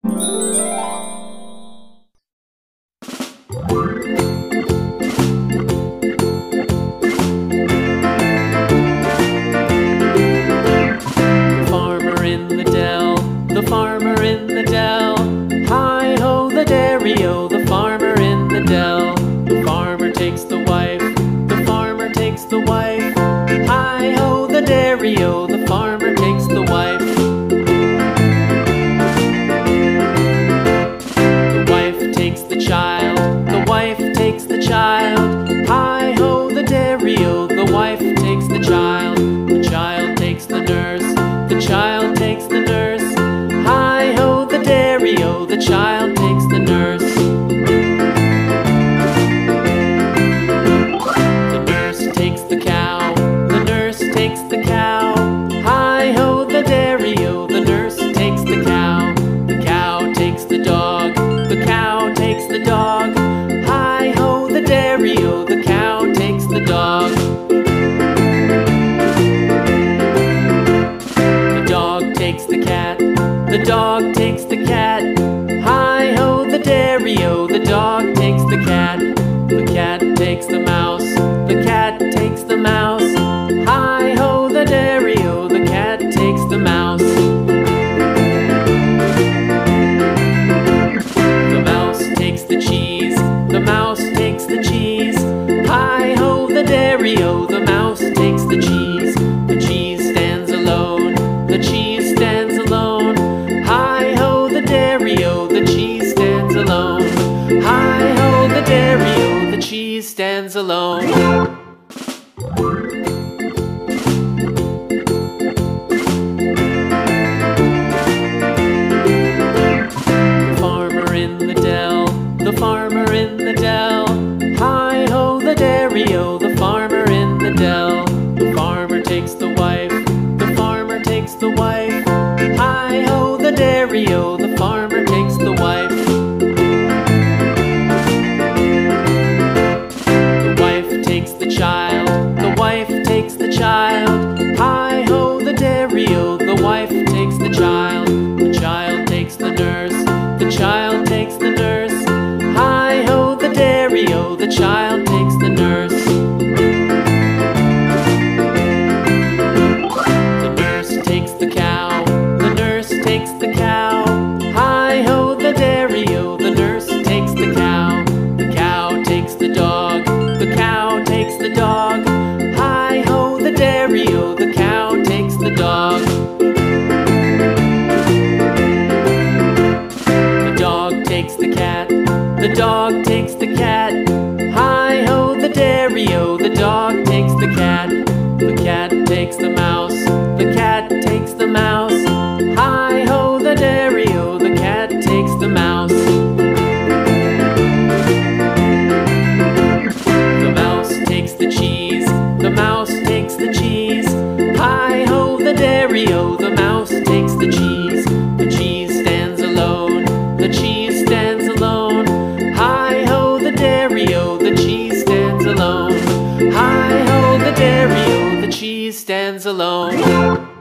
The farmer in the dell. Hi-ho, the dairy-o, the farmer in the dell. The farmer takes the wife, the farmer takes the wife. Hi-ho, the dairy-o, the farmer takes the wife. The wife takes the child, the wife takes the child. Hi-ho, the dairy-o, the wife takes the child. The child takes the nurse, the child takes the nurse. Hi-ho, the dairy-o, the child takes the nurse. The nurse takes the cow, the nurse takes the cow. Hi-ho, the dairy-o, the nurse takes the cow. The cow takes the dog, the cow takes the dog. Hi-ho, the dairy-o, the cow takes the dog. The dog takes the cat, the dog takes the cat. Hi-ho, the dairy-o, the dog takes the cat. The cat takes the mouse, the cat takes the mouse. Hi-ho, the dairy-o, the cat takes the mouse. The mouse takes the cheese, the mouse takes the cheese. Hi-ho, the dairy-o, the mouse takes the cheese. The cheese stands alone, the cheese stands alone. Hi-ho, the dairy-o, the cheese stands alone. Hi-ho, the dairy-o, the cheese stands alone. The farmer in the dell, the farmer in the dell. Hi-ho, the dairy-o, the farmer in the dell. The farmer takes the wife, the farmer takes the wife. Hi-ho, the dairy-o, the farmer takes the wife. The wife takes the child, the wife takes the child. Hi-ho, the dairy-o, the wife takes the child. The child takes the nurse, the child takes the nurse. Hi-ho, the dairy-o, the child takes the nurse. The nurse takes the cow, the nurse takes the cow. Hi-ho, the dairy-o, the nurse takes the cow. The cow takes the dog, the cow takes the dog. Hi-ho, the dairy-o, the cow takes the dog. The dog takes the cat, the dog takes the cat. Hi-ho, the dairy-o, the dog takes the cat. The cat takes the mouse, the cat takes the mouse. Hi-ho, the dairy-o, the cat takes the mouse. The mouse takes the cheese, the mouse takes the cheese. Hi-ho, the dairy-o, the mouse takes the cheese. The cheese stands alone, the cheese stands alone. Hi-ho, the dairy-o, the cheese stands alone. Hi-ho, the dairy-o, the cheese stands alone.